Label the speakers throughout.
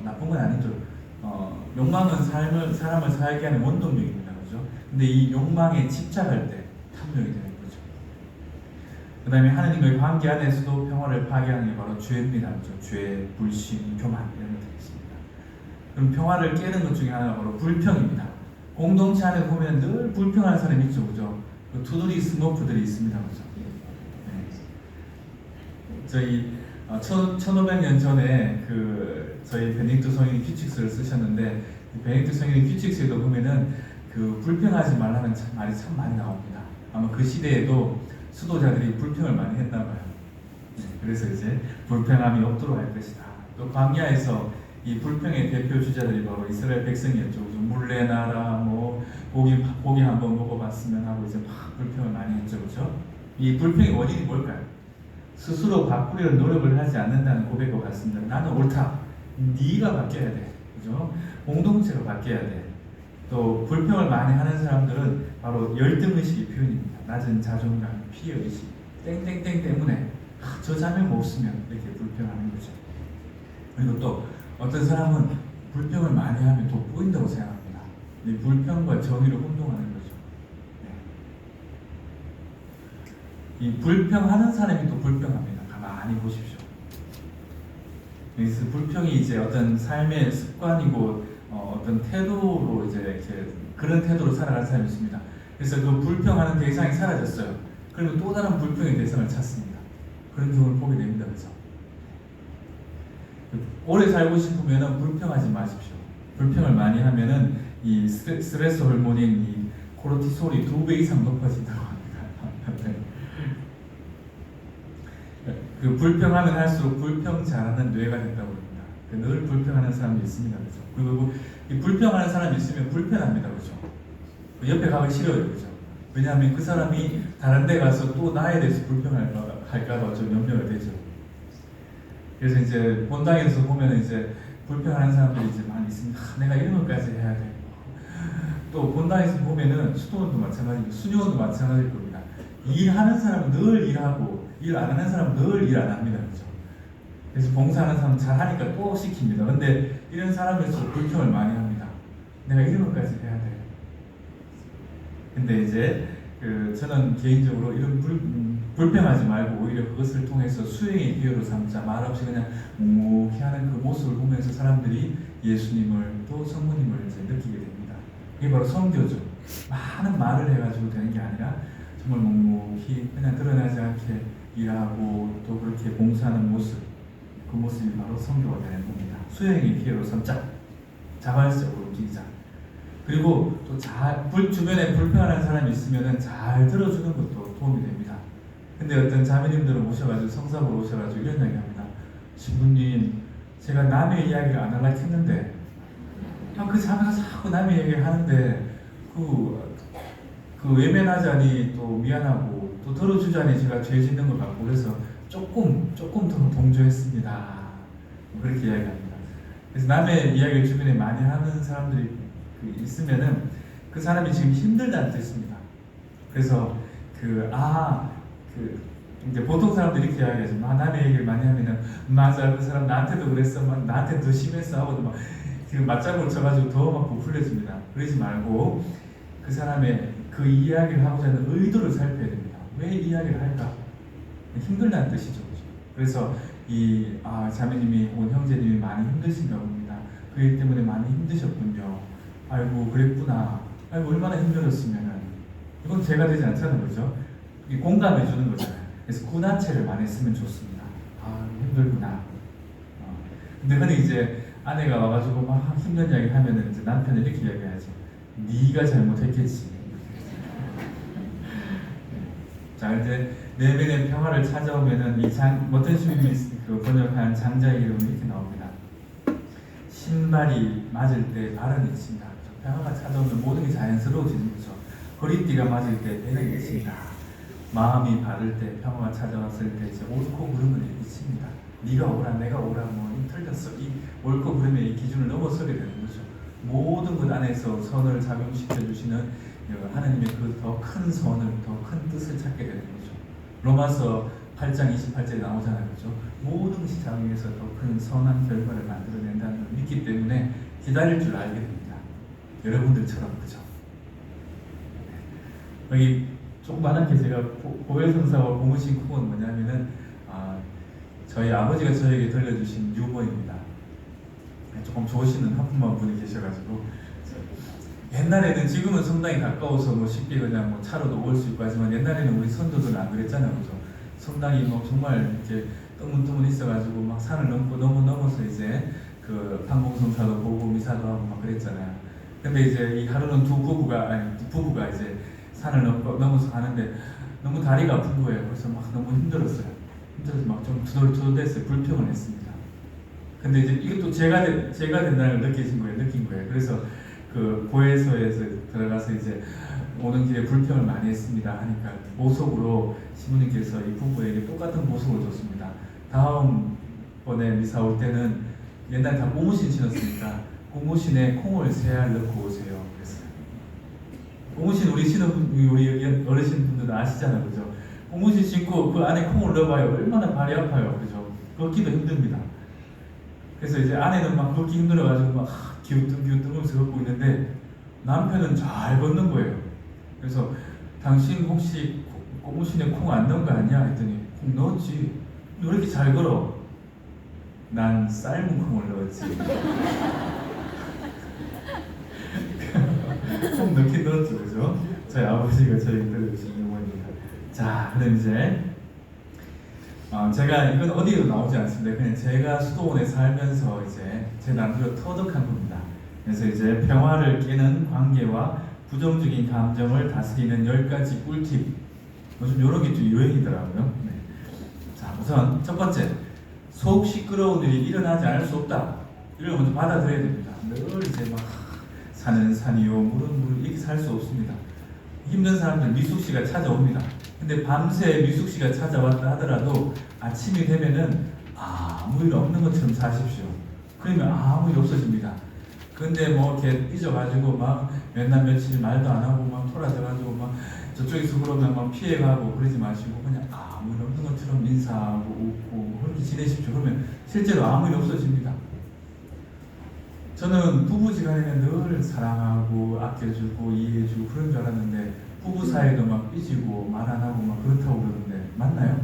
Speaker 1: 나쁜 건 아니죠. 욕망은 사람을 살게 하는 원동력입니다. 그죠? 근데 이 욕망에 집착할 때 탐욕이 되는 거죠. 그 다음에 하나님과의 관계 안에서도 평화를 파괴하는 게 바로 죄입니다. 그죠? 죄, 불신, 교만 이런 것들이 있습니다. 그럼 평화를 깨는 것 중에 하나가 바로 불평입니다. 공동체 안에 보면 늘 불평하는 사람이 있죠. 그죠? 그 투두리 스머프들이 있습니다. 그죠? 네. 저희 1500년 전에 저희 베네딕토 성인이 큐칙스를 쓰셨는데, 베네딕토 성인의 큐칙스에도 보면은 불평하지 말라는 말이 참 많이 나옵니다. 아마 그 시대에도 수도자들이 불평을 많이 했나 봐요. 네, 그래서 이제 불평함이 없도록 할 것이다. 또 광야에서 이 불평의 대표 주자들이 바로 이스라엘 백성이었죠. 물레나라 뭐 고기 한번 먹어봤으면 하고 이제 막 불평을 많이 했죠. 그죠? 이 불평의 원인이 뭘까요? 스스로 바꾸려는 노력을 하지 않는다는 고백과 같습니다. 나는 옳다. 네가 바뀌어야 돼. 그죠? 공동체가 바뀌어야 돼. 또 불평을 많이 하는 사람들은 바로 열등의식의 표현입니다. 낮은 자존감, 피해의식, 땡땡땡 때문에 저 자면 못 쓰면 이렇게 불평하는 거죠. 그리고 또 어떤 사람은 불평을 많이 하면 돋보인다고 생각합니다. 이 불평과 정의를 혼동하는 거죠. 네. 이 불평하는 사람이 또 불평합니다. 가만히 보십시오. 그래서 불평이 이제 어떤 삶의 습관이고 어떤 태도로 이제 이렇게 그런 태도로 살아가는 사람이 있습니다. 그래서 그 불평하는 대상이 사라졌어요. 그리고 또 다른 불평의 대상을 찾습니다. 그런 경우를 보게 됩니다. 그래서 오래 살고 싶으면 불평하지 마십시오. 불평을 많이 하면은 이 스트레스 호르몬인 이 코르티솔이 2배 이상 높아진다고 합니다. 그 불평하면 할수록 불평 잘하는 뇌가 된다고 합니다. 늘 불평하는 사람이 있습니다. 그죠? 그리고 이 불평하는 사람이 있으면 불편합니다. 그죠? 옆에 가기 싫어요. 그죠? 왜냐하면 그 사람이 다른 데 가서 또 나에 대해서 불평할까봐 좀 염려가 되죠. 그래서 이제 본당에서 보면 이제 불평하는 사람들이 이제 많이 있습니다. 내가 이런 것까지 해야 돼. 또 본당에서 보면은 수도원도 마찬가지고 수녀원도 마찬가지일 겁니다. 일하는 사람은 늘 일하고 일 안 하는 사람은 늘 일 안 합니다. 그죠? 그래서 봉사하는 사람 잘 하니까 또 시킵니다. 근데 이런 사람일수록 불평을 많이 합니다. 내가 이런 것까지 해야 돼. 근데 이제 저는 개인적으로 이런 불평하지 말고 오히려 그것을 통해서 수행의 기회로 삼자, 말없이 그냥 묵묵히 하는 그 모습을 보면서 사람들이 예수님을 또 성모님을 이제 느끼게 됩니다. 이게 바로 선교죠. 많은 말을 해가지고 되는 게 아니라 정말 묵묵히 그냥 드러나지 않게 일하고 또 그렇게 봉사하는 모습, 그 모습이 바로 선교가 되는 겁니다. 수행의 기회로 삼자, 자발적으로 움직이자. 그리고 또 주변에 불평하는 사람이 있으면 잘 들어주는 것도 도움이 됩니다. 근데 어떤 자매님들은 오셔가지고 성사보러 오셔가지고 이런 이야기 합니다. 신부님, 제가 남의 이야기를 안 하려고 했는데 그 자매가 자꾸 남의 이야기를 하는데 그 외면하자니 또 미안하고 또 들어주자니 제가 죄 짓는 것 같고 그래서 조금 더 동조했습니다. 그렇게 이야기합니다. 그래서 남의 이야기를 주변에 많이 하는 사람들이 있으면은 그 사람이 지금 힘들다는 뜻입니다. 그래서 이제 보통 사람들이 이렇게 이야기하죠. 남의 얘기를 많이 하면은 맞아, 그 사람 나한테도 그랬어, 나한테 더 심했어 하고 막 지금 맞장구를 쳐가지고 더 막 부풀려집니다. 그러지 말고 그 사람의 그 이야기를 하고자 하는 의도를 살펴야 됩니다. 왜 이야기를 할까? 힘들다는 뜻이죠. 그래서 자매님이 혹은 형제님이 많이 힘드신가 봅니다. 그 일 때문에 많이 힘드셨군요. 아이고 그랬구나. 아이고 얼마나 힘들었으면은 이건 제가 되지 않잖아요, 그죠? 공감해 주는 거잖아요. 그래서 구나체를 많이 쓰면 좋습니다. 힘들구나. 근데 흔히 이제 아내가 와가지고 막 힘든 이야기 하면은 이제 남편이 이렇게 이야기하죠. 네가 잘못했겠지. 자, 이제 내면의 평화를 찾아오면은 어떤 주님이 번역한 장자의 이름은 이렇게 나옵니다. 신발이 맞을 때 발은 있습니다. 평화가 찾아오면 모든 게 자연스러워지는 거죠. 허리띠가 맞을 때 배는 있습니다. 마음이 바를 때 평화가 찾아왔을 때 이제 옳고 그름을 있습니다. 네가 오라 내가 오라 틀렸어. 이 옳고 그름의 이 기준을 넘어서게 되는 거죠. 모든 것 안에서 선을 작용시켜 주시는 하나님의 그 더 큰 선을, 더 큰 뜻을 찾게 되는 거죠. 로마서 8장 28절에 나오잖아요. 그죠? 모든 것이 작용해서 더 큰 선한 결과를 만들어낸다는 걸 믿기 기다릴 줄 알게 됩니다. 여러분들처럼. 그죠? 여기 조그만하게 제가 고해성사와 고무신 쿵은 뭐냐면은 저희 아버지가 저에게 들려주신 유머입니다. 조금 좋으시는 하품만 분이 계셔가지고, 옛날에는, 지금은 성당이 가까워서 뭐 쉽게 그냥 뭐 차로도 올 수 있고 하지만, 옛날에는 우리 선조들은 안 그랬잖아요. 그죠? 성당이 뭐 정말 이렇게 뜨문뜨문 있어가지고 막 산을 넘어서 이제 그 판공성사도 보고 미사도 하고 막 그랬잖아요. 근데 이제 이 하루는 두 부부가 이제 산을 넘어서 가는데 너무 다리가 아픈 거예요. 그래서 막 너무 힘들어서 막 좀 투덜투덜했어요. 불평을 했습니다. 근데 이제 이것도 제가 된다는 걸 느낀 거예요. 그래서 그 고해소에서 들어가서 이제 오는 길에 불평을 많이 했습니다 하니까 보석으로 시부님께서 이 부부에게 똑같은 보석을 줬습니다. 다음번에 미사 올 때는 옛날에 다 고무신 신었으니까 고무신에 콩을 3알 넣고 오세요. 그랬어요. 고무신 우리 어르신분들도 아시잖아요. 그죠? 고무신 신고 그 안에 콩을 넣어봐요. 얼마나 발이 아파요. 그죠? 걷기도 힘듭니다. 그래서 이제 아내는 막 걷기 힘들어가지고 막 기우뚱기우뚱하면서 걷고 있는데 남편은 잘 걷는 거예요. 그래서 당신 혹시 고무신에 콩 안 넣은 거 아니야? 했더니 콩 넣었지. 왜 이렇게 잘 걸어? 난 삶은 콩을 넣었지. 콩 넣긴 넣었죠. 그죠? 저희 아버지가 저희 들려주신 유머입니다. 자, 그럼 이제 제가 이건 어디에도 나오지 않습니다. 그냥 제가 수도원에 살면서 이제 제 나름대로 터득한 겁니다. 그래서 이제 평화를 깨는 관계와 부정적인 감정을 다스리는 10가지 꿀팁. 요즘 이런 게 좀 유행이더라고요. 네. 자, 우선 첫 번째, 속 시끄러운 일이 일어나지 않을 수 없다. 이걸 먼저 받아들여야 됩니다. 늘 이제 막 산은 산이요, 물은 물, 이렇게 살 수 없습니다. 힘든 사람들 미숙씨가 찾아옵니다. 근데 밤새 미숙씨가 찾아왔다 하더라도 아침이 되면은 아무 일 없는 것처럼 사십시오. 그러면 아무 일 없어집니다. 근데 뭐 이렇게 삐져가지고 막 몇날 며칠 말도 안 하고 막 토라져가지고 막 저쪽에서 그러면 막 피해가고 그러지 마시고 그냥 아무 일 없는 것처럼 인사하고 웃고 그렇게 지내십시오. 그러면 실제로 아무 일 없어집니다. 저는 부부지간에는 늘 사랑하고 아껴주고 이해해주고 그런 줄 알았는데 부부 사이도 막 삐지고 말 안 하고 막 그렇다고 그러는데 맞나요?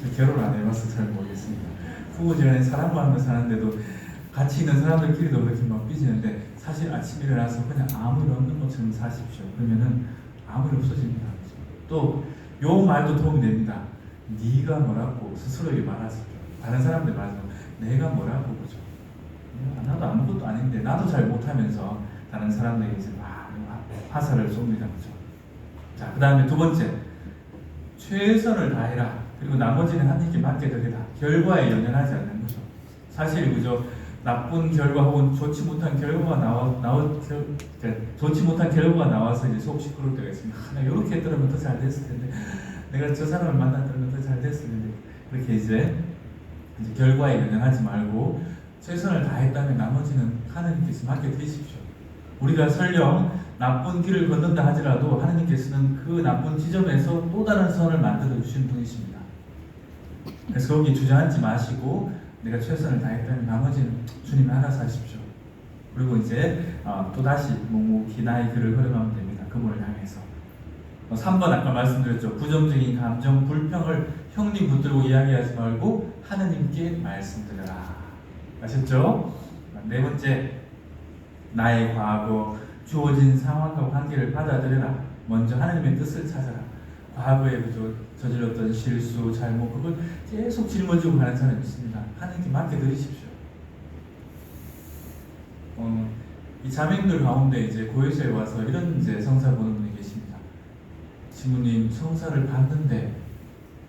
Speaker 1: 저 결혼 안 해봐서 잘 모르겠습니다. 부부지간에 사랑만 하며 사는데도 같이 있는 사람들끼리도 그렇게 막 삐지는데 사실 아침에 일어나서 그냥 아무 일 없는 것처럼 사십시오. 그러면은 아무 일 없어집니다. 또 요 말도 도움이 됩니다. 네가 뭐라고 스스로에게 말하십시오. 다른 사람들 말고 내가 뭐라고 그죠? 나도 아무것도 아닌데 나도 잘 못하면서 다른 사람들에게 이제 막 화살을 쏩니다. 그죠? 자, 그 다음에 두 번째, 최선을 다해라. 그리고 나머지는 하나님께 맡겨드리라. 결과에 연연하지 않는 거죠. 사실 그죠? 나쁜 결과 혹은 좋지 못한 결과가 좋지 못한 결과가 나와서 이제 속 시끄러울 때가 있습니다. 나 이렇게 했더라면 더 잘 됐을 텐데, 내가 저 사람을 만났더라면 더 잘 됐을 텐데, 그렇게 이제 결과에 연연하지 말고 최선을 다했다면 나머지는 하나님께서 맡겨드리십시오. 우리가 설령 나쁜 길을 걷는다 하더라도 하나님께서는 그 나쁜 지점에서 또 다른 선을 만들어 주신 분이십니다. 그래서 거기 주저앉지 마시고 내가 최선을 다했다면 나머지는 주님이 알아서 하십시오. 그리고 이제 또 다시 묵묵히 나의 길을 걸어가면 됩니다. 그분을 향해서. 3번 아까 말씀드렸죠. 부정적인 감정, 불평을 형님 붙들고 이야기하지 말고 하나님께 말씀드려라. 아셨죠? 네 번째, 나의 과거, 주어진 상황과 관계를 받아들여라. 먼저 하나님의 뜻을 찾아라. 과거에 저질렀던 실수, 잘못, 그걸 계속 짊어지고 가는 사람이 있습니다. 하나님께 맡겨드리십시오. 이 자매님들 가운데 이제 고해소에 와서 이런 이제 성사 보는 분이 계십니다. 지부님, 성사를 받는데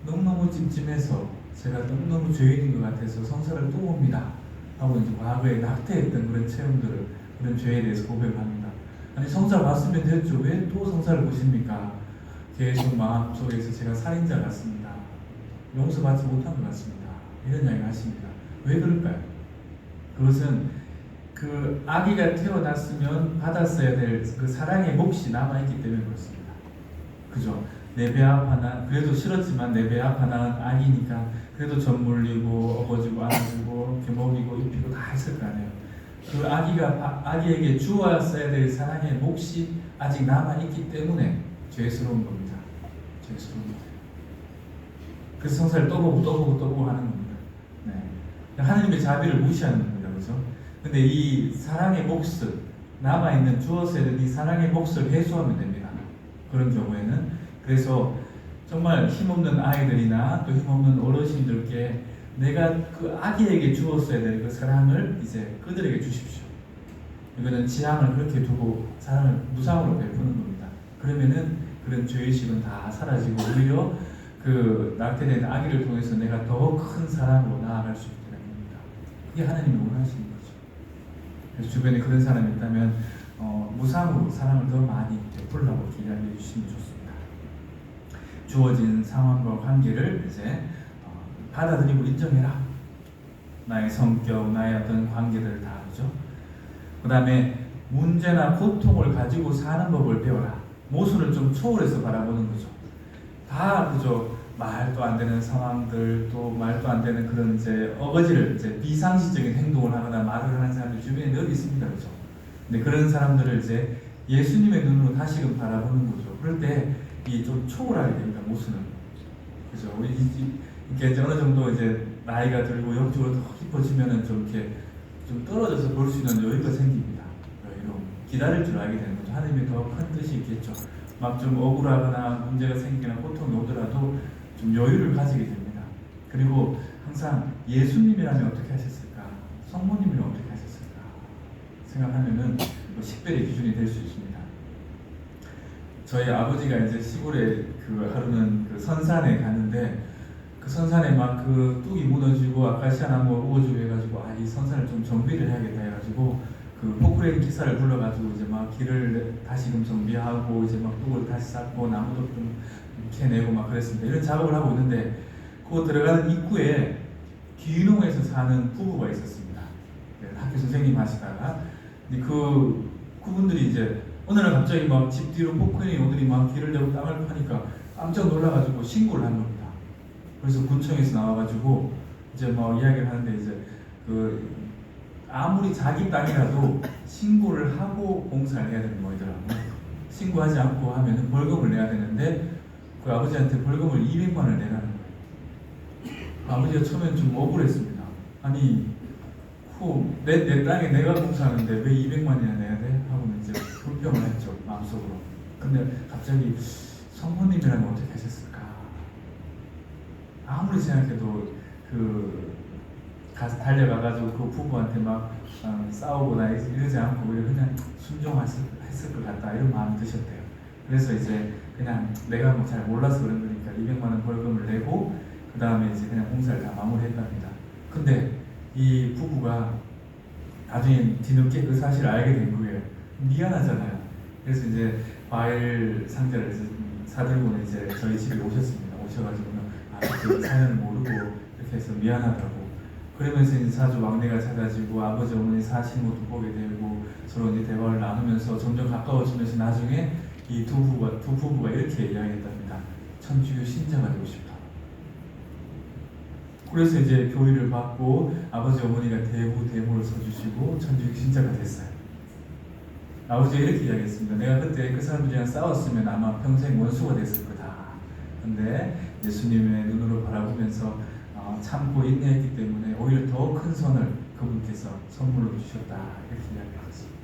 Speaker 1: 너무너무 찜찜해서 제가 너무너무 죄인인 것 같아서 성사를 또 옵니다. 하고 이제 과거에 낙태했던 그런 체험들을, 그런 죄에 대해서 고백합니다. 아니, 성사 받으면 됐죠. 왜 또 성사를 보십니까? 계속 마음속에서 제가 살인자 같습니다. 용서받지 못한 것 같습니다. 이런 이야기를 하십니다. 왜 그럴까요? 그것은 그 아기가 태어났으면 받았어야 될 그 사랑의 몫이 남아있기 때문에 그렇습니다. 그죠? 내 배 앞 하나, 그래도 싫었지만 내 배 앞 하나 아기니까 그래도 젖 물리고 업어주고 안아주고 이렇게 먹이고 입히고 다 했을 거 아니에요. 그 아기에게 주었어야 될 사랑의 몫이 아직 남아있기 때문에 죄스러운 겁니다. 죄스러운 거예요. 그래서 성사를 또 보고 하는 겁니다. 네. 하나님의 자비를 무시하는 겁니다. 그죠? 근데 이 사랑의 몫을, 남아있는 주었어야 될 이 사랑의 몫을 해소하면 됩니다. 그런 경우에는. 그래서 정말 힘없는 아이들이나 또 힘없는 어르신들께 내가 그 아기에게 주었어야 될 그 사랑을 이제 그들에게 주십시오. 이거는 지향을 그렇게 두고 사랑을 무상으로 베푸는 겁니다. 그러면은 그런 죄의식은 다 사라지고 오히려 그 낙태된 아기를 통해서 내가 더 큰 사랑으로 나아갈 수 있게 됩니다. 그게 하나님이 원하시는 거죠. 그래서 주변에 그런 사람이 있다면 무상으로 사랑을 더 많이 베풀라고 이야기해 주시면 좋습니다. 주어진 상황과 관계를 이제 받아들이고 인정해라. 나의 성격, 나의 어떤 관계들 다 그죠. 그 다음에 문제나 고통을 가지고 사는 법을 배워라. 모순을 좀 초월해서 바라보는 거죠. 다 그죠. 말도 안 되는 상황들, 또 말도 안 되는 그런 이제 어거지를 이제 비상식적인 행동을 하거나 말을 하는 사람들 주변에 늘 있습니다, 그죠. 근데 그런 사람들을 이제 예수님의 눈으로 다시금 바라보는 거죠. 그럴 때 이 좀 초월하게 됩니다, 모순을. 그죠. 이렇게 이제 어느 정도 이제 나이가 들고 영적으로 더 깊어지면은 좀 이렇게 좀 떨어져서 볼 수 있는 여유가 생깁니다. 여유로 기다릴 줄 알게 되는 거죠. 하나님의 더 큰 뜻이 있겠죠. 막 좀 억울하거나 문제가 생기거나 고통이 오더라도 좀 여유를 가지게 됩니다. 그리고 항상 예수님이라면 어떻게 하셨을까? 성모님이라면 어떻게 하셨을까? 생각하면은 식별의 기준이 될 수 있습니다. 저희 아버지가 이제 시골에 그 하루는 그 선산에 갔는데 그 선산에 막 그 뚝이 무너지고 아카시아 나무가 우거지고 해가지고 이 선산을 좀 정비를 해야겠다 해가지고 그 포크레인 기사를 불러가지고 이제 막 길을 다시금 정비하고 이제 막 뚝을 다시 쌓고 나무도 좀 캐내고 막 그랬습니다. 이런 작업을 하고 있는데 그 들어가는 입구에 귀농에서 사는 부부가 있었습니다. 학교 선생님 하시다가 그분들이 이제 어느 날 갑자기 막 집 뒤로 포크레인이 오더니 막 길을 내고 땅을 파니까 깜짝 놀라가지고 신고를 한 겁니다. 그래서 군청에서 나와가지고 이제 뭐 이야기를 하는데 이제 그 아무리 자기 땅이라도 신고를 하고 공사를 해야 되는 거더라고요. 신고하지 않고 하면은 벌금을 내야 되는데 그 아버지한테 벌금을 200만 원을 내라는 거예요. 아버지가 처음엔 좀 억울했습니다. 아니 내 땅에 내가 공사하는데 왜 200만 원이나 내야 돼? 하고는 이제 불평을 했죠, 마음속으로. 근데 갑자기 성모님이라면 어떻게 하셨을까? 아무리 생각해도 가서 달려가가지고 그 부부한테 막 싸우거나 이러지 않고 그냥 순종했을 것 같다 이런 마음이 드셨대요. 그래서 이제 그냥 내가 뭐 잘 몰라서 그런 거니까 200만 원 벌금을 내고 그 다음에 이제 그냥 공사를 다 마무리했답니다. 근데 이 부부가 나중에 뒤늦게 그 사실을 알게 된 거예요. 미안하잖아요. 그래서 이제 과일 상자를 사들고는 이제 저희 집에 오셨습니다. 오셔가지고는 그 사연을 모르고 이렇게 해서 미안하다고. 그러면서 이제 사주 막내가 찾아지고 아버지 어머니 사신 것도 보게 되고 서로 이제 대화를 나누면서 점점 가까워지면서 나중에 이 두 부부가 이렇게 이야기했답니다. 천주교 신자가 되고 싶다. 그래서 이제 교의를 받고 아버지 어머니가 대모를 서주시고 천주교 신자가 됐어요. 아버지가 이렇게 이야기했습니다. 내가 그때 그 사람들이랑 싸웠으면 아마 평생 원수가 됐을 거다. 근데 예수님의 눈으로 바라보면서 참고 인내했기 때문에 오히려 더 큰 선을 그분께서 선물로 주셨다. 이렇게 이야기했습니다.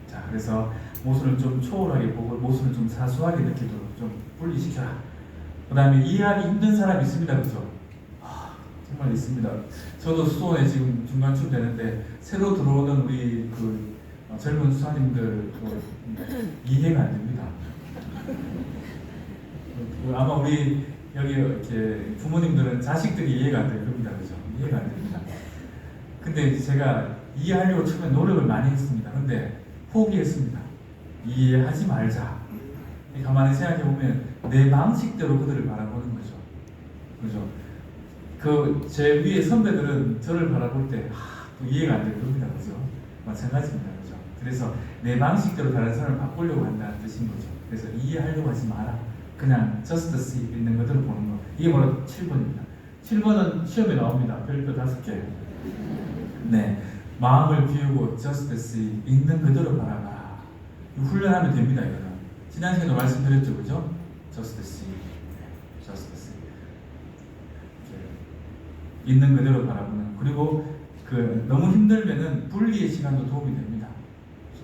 Speaker 1: 자, 그래서 모순을 좀 초월하게 보고 모순을 좀 사소하게 느끼도록 좀 분리시켜라. 그 다음에 이해하기 힘든 사람이 있습니다. 그죠? 정말 있습니다. 저도 수도원에 지금 중간쯤 되는데 새로 들어오는 우리 젊은 수사님들 이해가 안 됩니다. 아마 우리 여기 이렇게 부모님들은 자식들이 이해가 안 될 겁니다. 그죠? 이해가 안 됩니다. 근데 제가 이해하려고 처음에 노력을 많이 했습니다. 근데 포기했습니다. 이해하지 말자. 가만히 생각해보면 내 방식대로 그들을 바라보는 거죠. 그죠? 제 위에 선배들은 저를 바라볼 때 또 이해가 안 될 겁니다. 그죠? 마찬가지입니다. 그죠? 그래서 내 방식대로 다른 사람을 바꾸려고 한다는 뜻인 거죠. 그래서 이해하려고 하지 마라. 그냥 just see 있는 것들을 보는 거. 이게 바로 7번입니다. 7번은 시험에 나옵니다. 별표 5개. 네. 마음을 비우고 justice 있는 그대로 바라봐라. 훈련하면 됩니다. 이거는 지난 시간에 말씀드렸죠, 그죠? justice, justice 있는 그대로 바라보는. 그리고 그 너무 힘들면은 분리의 시간도 도움이 됩니다.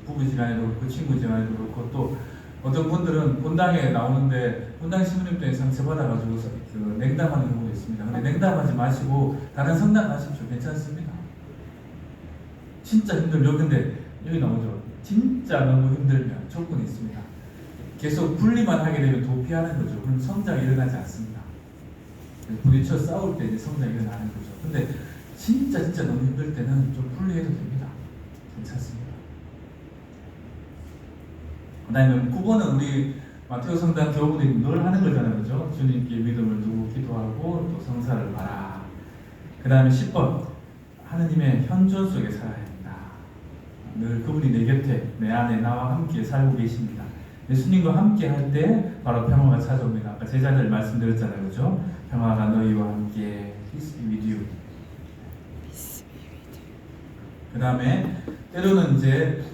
Speaker 1: 부부 시간에도 그렇고 친구 시간에도 그렇고 또 어떤 분들은 본당에 나오는데 본당 신부님들에 상처받아가지고 그 냉담하는 경우도 있습니다. 근데 냉담하지 마시고 다른 성당 가십시오. 괜찮습니다. 진짜 힘들죠. 근데 여기 나오죠. 진짜 너무 힘들면 조건이 있습니다. 계속 분리만 하게 되면 도피하는 거죠. 그럼 성장이 일어나지 않습니다. 부딪혀 싸울 때 이제 성장이 일어나는 거죠. 근데 진짜 너무 힘들 때는 좀 분리해도 됩니다. 괜찮습니다. 그 다음에 9번은 우리 마테오 성당 교우분들이 늘 하는 거잖아요. 그죠? 주님께 믿음을 두고 기도하고 또 성사를 봐라. 그 다음에 10번 하느님의 현존 속에 살아야 합니다. 늘 그분이 내 곁에 내 안에 나와 함께 살고 계십니다. 예수님과 함께 할 때 바로 평화가 찾아옵니다. 아까 제자들 말씀드렸잖아요. 그죠? 평화가 너희와 함께 Peace be with you. 그 다음에 때로는 이제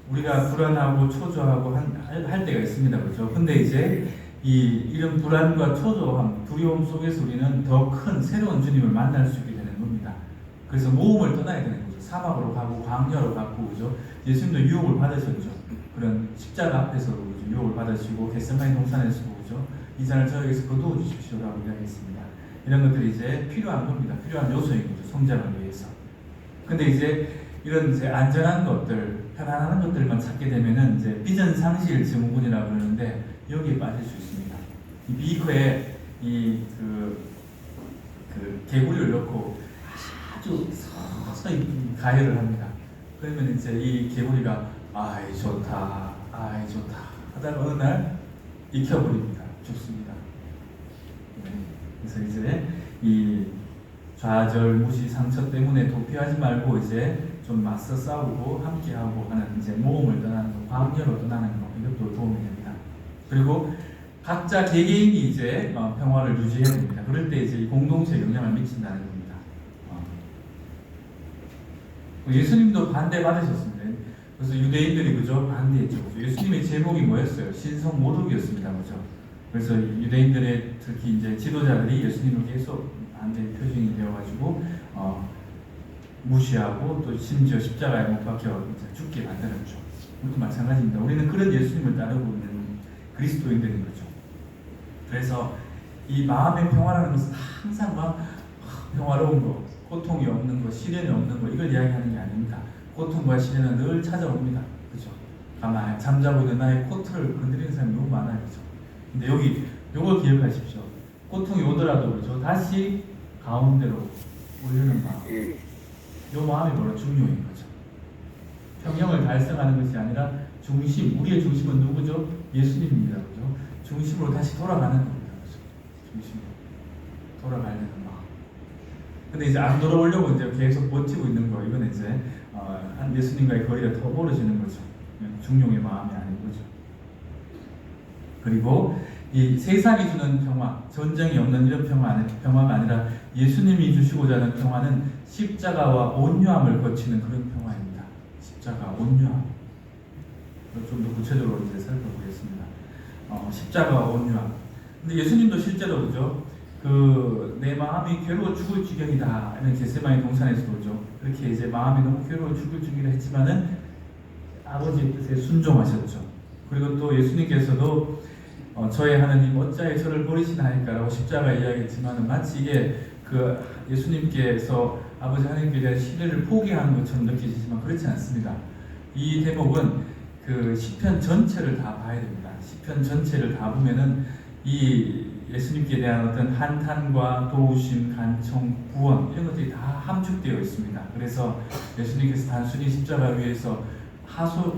Speaker 1: 우리가 불안하고 초조하고 할 때가 있습니다. 그렇죠? 근데 이제 이런 불안과 초조함, 두려움 속에서 우리는 더 큰 새로운 주님을 만날 수 있게 되는 겁니다. 그래서 모험을 떠나야 되는 거죠. 사막으로 가고 광야로 가고, 그죠? 예수님도 유혹을 받으셨죠. 그런 십자가 앞에서 그죠? 유혹을 받으시고 겟세마니 동산에서도, 그죠? 이 잔을 저에게서 거두어 주십시오라고 이야기했습니다. 이런 것들이 이제 필요한 겁니다. 필요한 요소인 거죠. 성장을 위해서. 근데 이제 이런 이제 안전한 것들, 편안한 것들만 찾게 되면은 이제 비전 상실 증후군이라고 그러는데 여기에 빠질 수 있습니다. 이 비커에 그 개구리를 넣고 아주 서서히 가열을 합니다. 그러면 이제 이 개구리가 아이 좋다 하다가 어느 날 익혀버립니다. 죽습니다. 그래서 이제 이 좌절, 무시, 상처 때문에 도피하지 말고 이제 좀 맞서 싸우고 함께하고 하는 이제 모험을 떠나는 거, 광야로 떠나는 거, 이것도 도움이 됩니다. 그리고 각자 개개인이 이제 평화를 유지해야 됩니다. 그럴 때 이제 공동체에 영향을 미친다는 겁니다. 예수님도 반대받으셨습니다. 그래서 유대인들이 그죠 반대했죠. 예수님의 제목이 뭐였어요? 신성 모독이었습니다. 그죠? 그래서 유대인들의 특히 이제 지도자들이 예수님을 계속 반대 표징이 되어가지고 무시하고 또 심지어 십자가에 못 박혀 죽게 만들었죠. 우리도 마찬가지입니다. 우리는 그런 예수님을 따르고 있는 그리스도인들인 거죠. 그래서 이 마음의 평화라는 것은 항상 막 평화로운 거, 고통이 없는 거, 시련이 없는 거 이걸 이야기하는 게 아닙니다. 고통과 시련은 늘 찾아옵니다. 그죠? 가만히 잠자고 있는 나의 코트를 건드리는 사람이 너무 많아요. 그죠? 근데 여기 요걸 기억하십시오. 고통이 오더라도 그죠? 다시 가운데로 올리는 마음. 요 마음이 바로 중요한 거죠. 평형을 달성하는 것이 아니라 중심, 우리의 중심은 누구죠? 예수님입니다. 그죠? 중심으로 다시 돌아가는 겁니다. 그죠? 중심으로 돌아가는 마음. 근데 이제 안 돌아오려고 이제 계속 버티고 있는 거, 이건 이제 한 예수님과의 거리가 더 멀어지는 거죠. 중용의 마음이 아닌 거죠. 그리고 이 세상이 주는 평화, 전쟁이 없는 이런 평화가 아니라 예수님이 주시고자 하는 평화는 십자가와 온유함을 거치는 그런 평화입니다. 십자가, 온유함. 좀 더 구체적으로 이제 살펴보겠습니다. 십자가와 온유함. 근데 예수님도 실제로 그죠? 내 마음이 괴로워 죽을 지경이다. 이런 겟세마니 동산에서도 그죠? 그렇게 이제 마음이 너무 괴로워 죽을 지경이라 했지만은 아버지의 뜻에 순종하셨죠. 그리고 또 예수님께서도 저의 하나님 어찌하여 저를 버리시나이까라고 십자가에 이야기했지만 마치 이게 그 예수님께서 아버지 하나님께 대한 신뢰를 포기하는 것처럼 느껴지지만 그렇지 않습니다. 이 대목은 그 시편 전체를 다 봐야 됩니다. 시편 전체를 다 보면은 이 예수님께 대한 어떤 한탄과 도우심, 간청, 구원 이런 것들이 다 함축되어 있습니다. 그래서 예수님께서 단순히 십자가 위에서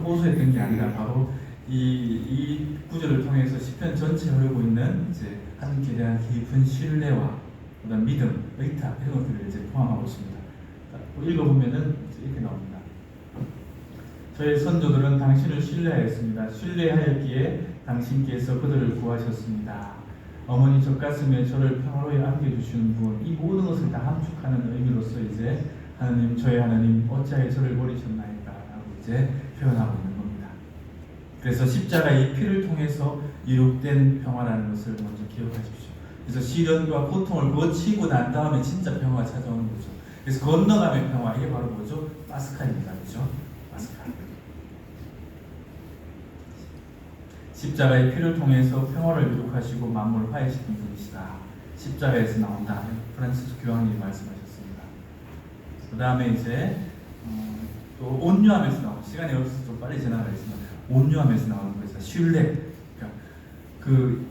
Speaker 1: 호소했던 게 아니라 바로 이 구절을 통해서 시편 전체에 흐르고 있는 이제 하나님께 대한 깊은 신뢰와 그다음 믿음, 의탁 이런 것들을 이제 포함하고 있습니다. 읽어보면은 이렇게 나옵니다. 저희 선조들은 당신을 신뢰하였습니다. 신뢰하였기에 당신께서 그들을 구하셨습니다. 어머니 젖가슴에 저를 평화로이 안겨주시는 분, 이 모든 것을 다 함축하는 의미로서 이제 하나님, 저희 하나님 어찌하여 저를 버리셨나이까 라고 이제 표현하고 있는 겁니다. 그래서 십자가의 피를 통해서 이룩된 평화라는 것을 먼저 기억하십시오. 그래서 시련과 고통을 거치고 난 다음에 진짜 평화가 찾아오는 거죠. 그래서 건너감의 평화, 이게 바로 뭐죠? 파스칼입니다. 그렇죠? 파스칼. 십자가의 피를 통해서 평화를 이룩하시고 만물을 화해시킨 분이시다. 십자가에서 나온다. 프란시스 교황님이 말씀하셨습니다. 그 다음에 이제 또 온유함에서 나오는, 시간이 없어서 좀 빨리 지나가겠지만 온유함에서 나오는 거죠. 신뢰. 그러니까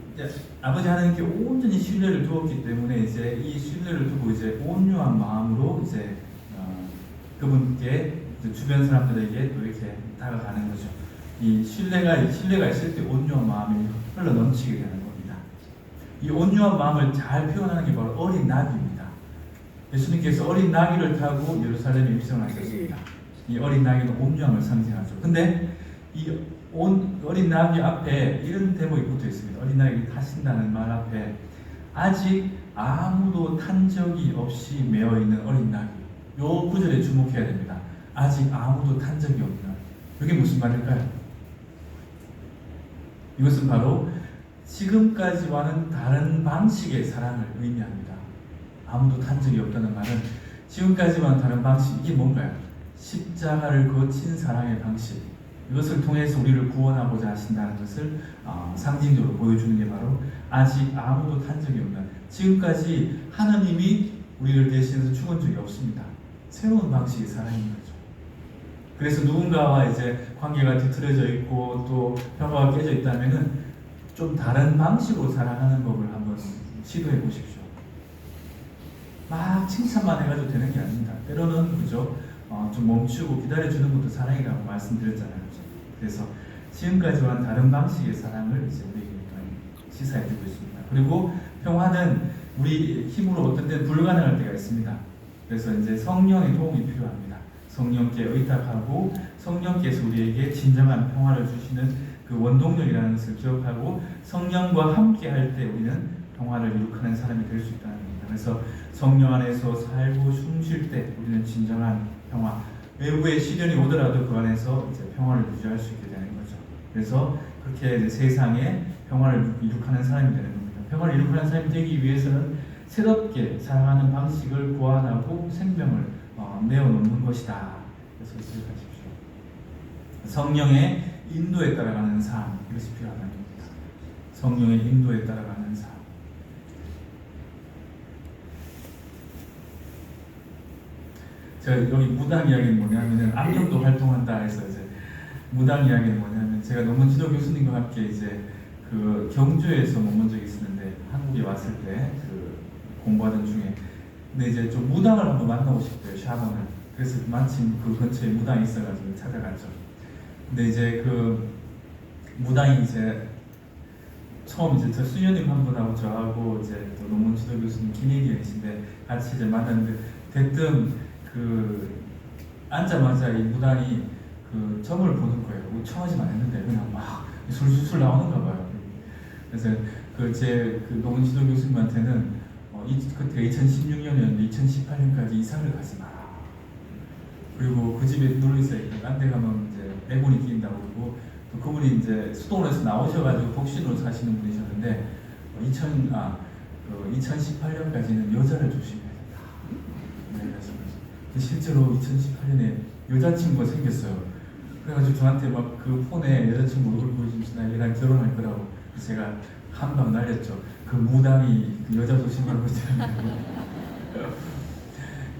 Speaker 1: 아버지 하나님께 온전히 신뢰를 두었기 때문에 이제 이 신뢰를 두고 이제 온유한 마음으로 이제 그분께 이제 주변 사람들에게 또 이렇게 다가가는 거죠. 이 신뢰가 있을 때 온유한 마음이 흘러 넘치게 되는 겁니다. 이 온유한 마음을 잘 표현하는 게 바로 어린 나귀입니다. 예수님께서 어린 나귀를 타고 예루살렘에 입성을 하셨습니다. 이 어린 나귀는 온유함을 상징하죠. 근데 이 어린 나귀 앞에 이런 대목이 붙어 있습니다. 어린 나귀 타신다는 말 앞에 아직 아무도 탄 적이 없이 매어 있는 어린 나귀. 요 구절에 주목해야 됩니다. 아직 아무도 탄 적이 없는. 이게 무슨 말일까요? 이것은 바로 지금까지와는 다른 방식의 사랑을 의미합니다. 아무도 탄 적이 없다는 말은 지금까지와는 다른 방식, 이게 뭔가요? 십자가를 거친 사랑의 방식, 이것을 통해서 우리를 구원하고자 하신다는 것을 상징적으로 보여주는 게 바로 아직 아무도 탄 적이 없는, 지금까지 하나님이 우리를 대신해서 죽은 적이 없습니다. 새로운 방식의 사랑인 거죠. 그래서 누군가와 이제 관계가 뒤틀어져 있고 또 평화가 깨져 있다면은 좀 다른 방식으로 사랑하는 법을 한번 시도해 보십시오. 막 칭찬만 해가지고 되는 게 아닙니다. 때로는 그죠? 좀 멈추고 기다려주는 것도 사랑이라고 말씀드렸잖아요. 그죠? 그래서 지금까지와는 다른 방식의 사랑을 이제 우리에게 시사해주고 있습니다. 그리고 평화는 우리 힘으로 어떤 때는 불가능할 때가 있습니다. 그래서 이제 성령의 도움이 필요합니다. 성령께 의탁하고 성령께서 우리에게 진정한 평화를 주시는 그 원동력이라는 것을 기억하고 성령과 함께 할 때 우리는 평화를 이룩하는 사람이 될 수 있다는 겁니다. 그래서 성령 안에서 살고 숨 쉴 때 우리는 진정한 평화, 외부의 시련이 오더라도 그 안에서 이제 평화를 유지할 수 있게 되는 거죠. 그래서 그렇게 이제 세상에 평화를 이룩하는 사람이 되는 겁니다. 평화를 이룩하는 사람이 되기 위해서는 새롭게 살아가는 방식을 보완하고 생명을 내어놓는 것이다. 그래서 기억하십시오. 성령의 인도에 따라가는 삶, 이것이 필요하다는 겁니다. 성령의 인도에 따라가는 삶. 제가 여기 무당 이야기는 뭐냐면은 안경도 활동한다 해서 이제 무당 이야기는 뭐냐면 제가 논문 지도 교수님과 함께 이제 그 경주에서 머문 적이 있었는데 한국에 왔을 때 그 공부하던 중에 근데 이제 좀 무당을 한번 만나고 싶대요, 샤먼을. 그래서 마침 그 근처에 무당이 있어가지고 찾아갔죠. 근데 이제 그 무당이 이제 처음 이제 저 수녀님 한 분하고 저하고 이제 또 논문 지도 교수님 김혜기이신데 같이 이제 만났는데 대뜸 그 앉자마자 이 무당이 그 점을 보는 거예요. 청하지만 했는데 그냥 막 술술 나오는가 봐요. 그래서 그 제 그 논문 지도 교수님한테는 그때 2016년이었는데 2018년까지 이사를 가지 마라. 그리고 그 집에 놀러 있어야겠다. 딴 데 가면 이제 애군이 끼인다고 그러고 또 그분이 이제 수도원에서 나오셔가지고 독신으로 사시는 분이셨는데 2018년까지는 여자를 조심해야 된다. 네, 실제로 2018년에 여자친구가 생겼어요. 그래가지고 저한테 막 그 폰에 여자친구 얼굴 보여주면서 나 얘랑 결혼할 거라고 제가 한방 날렸죠. 그 무당이 그 여자 조심하는 거잖아요.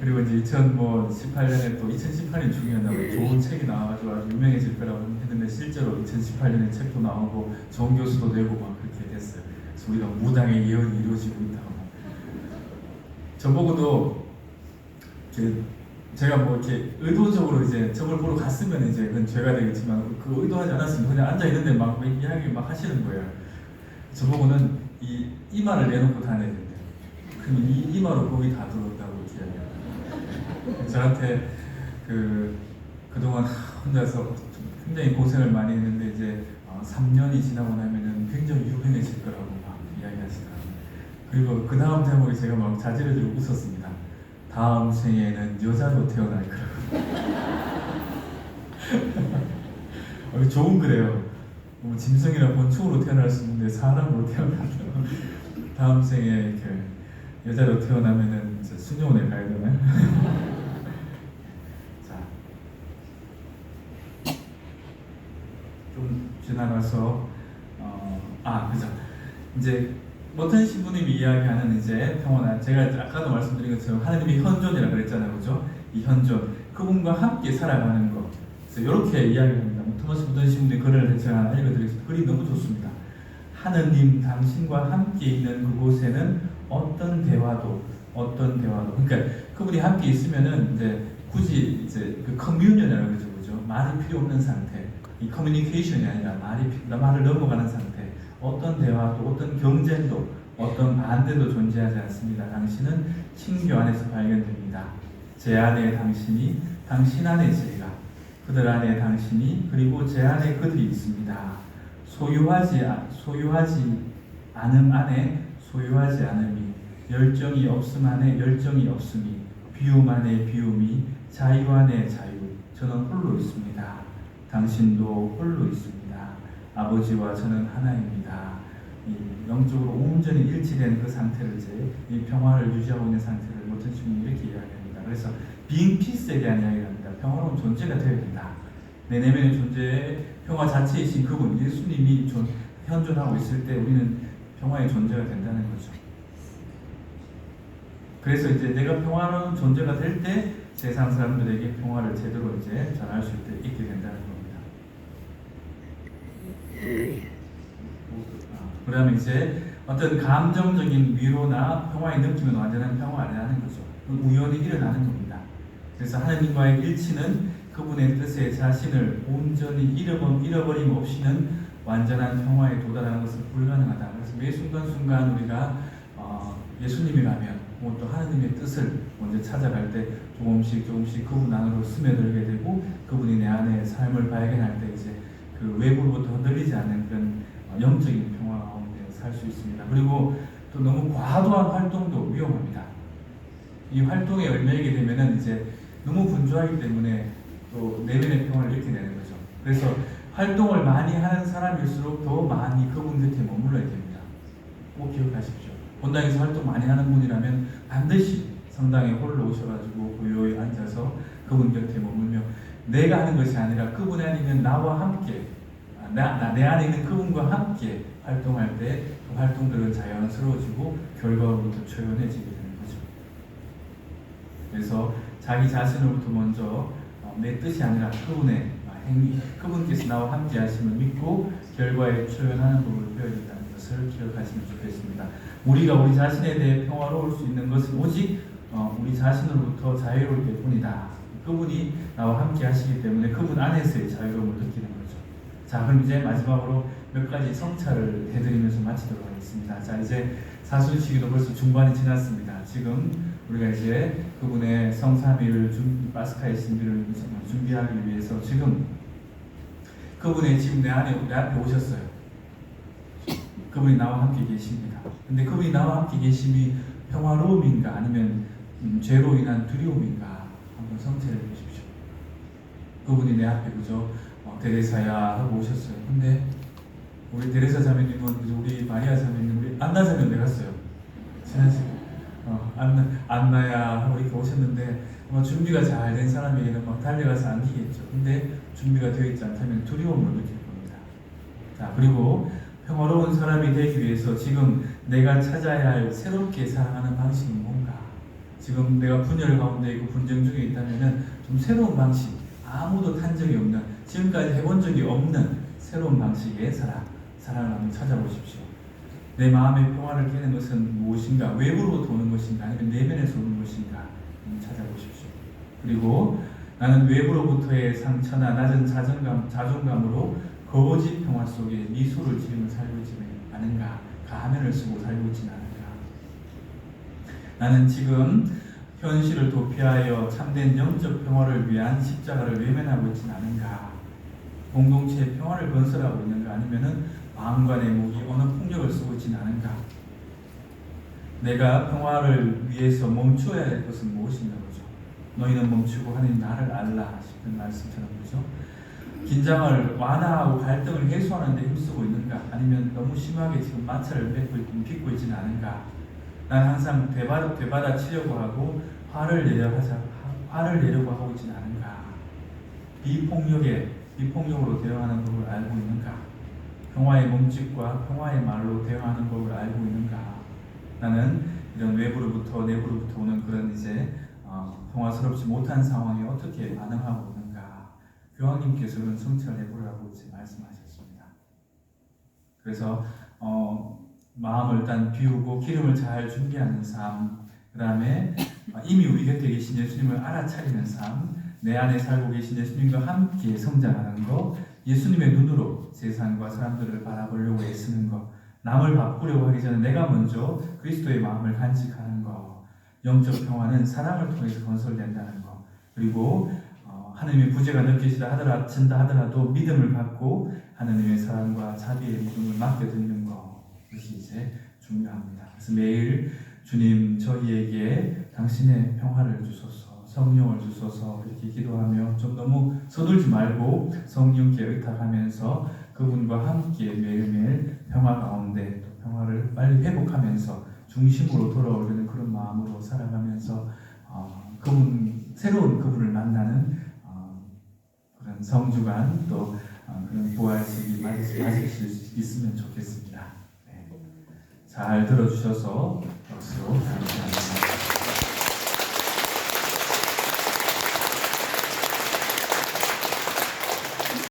Speaker 1: 그리고 이제 2018년에 또 2018년 중이었나봐요. 좋은 책이 나와가지고 아주 유명해질 거라고 했는데 실제로 2018년에 책도 나오고 좋은 교수도 되고 막 그렇게 됐어요. 그래서 우리가 무당의 예언이 이루어지고 있다고. 저보고도 제가 뭐 이렇게 의도적으로 이제 점을 보러 갔으면 이제 그건 죄가 되겠지만 그 의도하지 않았으면 그냥 앉아 있는데 막 이야기 막 하시는 거예요. 저보고는 이 이마를 내놓고 다녀야 된대요. 그럼 이 이마로 거기 다 들어온다고 이렇게 이야기해요. 저한테 그동안 혼자서 굉장히 고생을 많이 했는데 이제 3년이 지나고 나면은 굉장히 유명해질 거라고 막 이야기하시더라고요. 그리고 그 다음 대목에 제가 막 자지러지고 웃었습니다. 다음 생에는 여자로 태어날 거라고. 좋은 글이에요. 뭐 짐승이나 곤충으로 태어날 수 있는데 사람으로 태어난다. 다음 생에 이렇게 여자로 태어나면은 이제 수녀원에 가야 되나요? 자, 좀 지나가서 그죠. 이제 어떤 신부님이 이야기하는 이제 평온한, 제가 아까도 말씀드린 것처럼 하나님이 현존이라 그랬잖아요, 그죠? 이 현존, 그분과 함께 살아가는 것. 그래서 이렇게 이야기합니다. 토마스 부던 신부님 글을 제가 읽어드리겠습니다. 글이 너무 좋습니다. 하느님 당신과 함께 있는 그곳에는 어떤 대화도, 그러니까 그분이 함께 있으면은 이제 굳이 이제 그 커뮤니언이라고 그러죠, 그죠? 말이 필요 없는 상태, 이 커뮤니케이션이 아니라 말을 넘어가는 상태, 어떤 대화도, 어떤 경쟁도, 어떤 반대도 존재하지 않습니다. 당신은 친교 안에서 발견됩니다. 제 안에 당신이, 당신 안에 제가, 그들 안에 당신이, 그리고 제 안에 그들이 있습니다. 소유하지 않음 안에 소유하지 않음이, 열정이 없음 안에 열정이 없음이, 비움 안에 비움이, 자유 안에 자유. 저는 홀로 있습니다. 당신도 홀로 있습니다. 아버지와 저는 하나입니다. 이 영적으로 온전히 일치된 그 상태를, 이제 이 평화를 유지하고 있는 상태를 모든 주님이 이렇게 이야기합니다. 그래서 being peace에 대한 이야기를 합니다. 평화로운 존재가 되어야 된다. 내 내면의 존재의 평화 자체이신 그분 예수님이 현존하고 있을 때 우리는 평화의 존재가 된다는 거죠. 그래서 이제 내가 평화로운 존재가 될 때 세상 사람들에게 평화를 제대로 이제 전할 수 있게 된다는 겁니다. 그러면 이제 어떤 감정적인 위로나 평화의 느낌은 완전한 평화가 아니라는 거죠. 우연히 일어나는 겁니다. 그래서 하나님과의 일치는 그분의 뜻에 자신을 온전히 잃어버림 없이는 완전한 평화에 도달하는 것은 불가능하다. 그래서 매 순간순간 우리가 예수님이라면 또 하나님의 뜻을 먼저 찾아갈 때 조금씩 그분 안으로 스며들게 되고, 그분이 내 안에 삶을 발견할 때 이제 그 외부로부터 흔들리지 않는 그런 영적인 평화 가운데 살 수 있습니다. 그리고 또 너무 과도한 활동도 위험합니다. 이 활동에 얽매이게 되면은 이제 너무 분주하기 때문에 또 내면의 평화를 잃게 되는 거죠. 그래서 활동을 많이 하는 사람일수록 더 많이 그분 곁에 머물러야 됩니다. 꼭 기억하십시오. 본당에서 활동 많이 하는 분이라면 반드시 성당에 홀로 오셔가지고 고요히 앉아서 그분 곁에 머물며 내가 하는 것이 아니라 그분 안에 있는 나와 함께, 내 안에 있는 그분과 함께 활동할 때 그 활동들은 자연스러워지고 결과로부터 초연해지게 되는 거죠. 그래서 자기 자신으로부터 먼저 내 뜻이 아니라 그분의 행위, 그분께서 나와 함께 하심을 믿고 결과에 초연하는 법을 배워야 된다는 것을 기억하시면 좋겠습니다. 우리가 우리 자신에 대해 평화로울 수 있는 것은 오직 우리 자신으로부터 자유로울 때뿐이다. 그분이 나와 함께 하시기 때문에 그분 안에서의 자유로움을 느끼는 거죠. 자, 그럼 이제 마지막으로 몇 가지 성찰을 해드리면서 마치도록 하겠습니다. 자, 이제 사순시기도 벌써 중반이 지났습니다. 지금 우리가 이제 그분의 성삼위를 파스카의 신비를 준비하기 위해서 지금 그분의 지금 내 앞에 오셨어요. 그분이 나와 함께 계십니다. 근데 그분이 나와 함께 계심이 평화로움인가 아니면 죄로 인한 두려움인가 한번 성찰해 보십시오. 그분이 내 앞에 그저 데레사야 하고 오셨어요. 근데 우리 데레사 자매님은 우리 마리아 자매님, 우리 안나 자매 어디 갔어요? 지난시간 안나야 하고 이렇게 오셨는데 준비가 잘 된 사람에게는 막 달려가서 안기겠죠. 근데 준비가 되어 있지 않다면 두려움을 느낄 겁니다. 자, 그리고 평화로운 사람이 되기 위해서 지금 내가 찾아야 할 새롭게 사랑하는 방식은 뭔가? 지금 내가 분열 가운데 있고 분쟁 중에 있다면 좀 새로운 방식, 아무도 탄 적이 없는, 지금까지 해본 적이 없는 새로운 방식의 사랑을 한번 찾아보십시오. 내 마음의 평화를 깨는 것은 무엇인가? 외부로부터 오는 것인가? 아니면 내면에서 오는 것인가? 한번 찾아보십시오. 그리고 나는 외부로부터의 상처나 낮은 자존감으로 거짓 평화 속에 미소를 지으며 살고 있지는 않은가? 가면을 쓰고 살고 있지는 않은가? 나는 지금 현실을 도피하여 참된 영적 평화를 위한 십자가를 외면하고 있지는 않은가? 공동체의 평화를 건설하고 있는가? 아니면은 마음관의 무기 어느 폭력을 쓰고 있지는 않은가? 내가 평화를 위해서 멈추어야 할 것은 무엇인가 보죠. 너희는 멈추고 하나님 나를 알라 싶은 말씀처럼 그죠. 긴장을 완화하고 갈등을 해소하는 데 힘쓰고 있는가? 아니면 너무 심하게 지금 마찰을 빚고 있지는 않은가? 난 항상 되받아치려고 하고 화를 내려고 하고 있지는 않은가? 비폭력으로 대응하는 법을 알고 있는가? 평화의 몸짓과 평화의 말로 대응하는 법을 알고 있는가? 나는 이런 외부로부터 내부로부터 오는 그런 평화스럽지 못한 상황에 어떻게 반응하고 있는가? 교황님께서는 성찰을 해보라고 이제 말씀하셨습니다. 그래서 마음을 일단 비우고 기름을 잘 준비하는 삶, 그 다음에 이미 우리 곁에 계신 예수님을 알아차리는 삶, 내 안에 살고 계신 예수님과 함께 성장하는 것, 예수님의 눈으로 세상과 사람들을 바라보려고 애쓰는 것, 남을 바꾸려고 하기 전에 내가 먼저 그리스도의 마음을 간직하는 것, 영적 평화는 사랑을 통해서 건설된다는 것, 그리고 하나님의 부재가 느껴진다 하더라도 믿음을 갖고 하나님의 사랑과 자비의 믿음을 맡겨드리는 것, 이것이 이제 중요합니다. 그래서 매일 주님 저희에게 당신의 평화를 주소서, 성령을 주소서 이렇게 기도하며 좀 너무 서둘지 말고 성령께 의탁하면서 그분과 함께 매일매일 평화 가운데 또 평화를 빨리 회복하면서 중심으로 돌아오려는 그런 마음으로 살아가면서 새로운 그분을 만나는 그런 성주간 또 그런 부활식이 맞으실 수 있으면 좋겠습니다. 네. 잘 들어주셔서 박수로 감사합니다.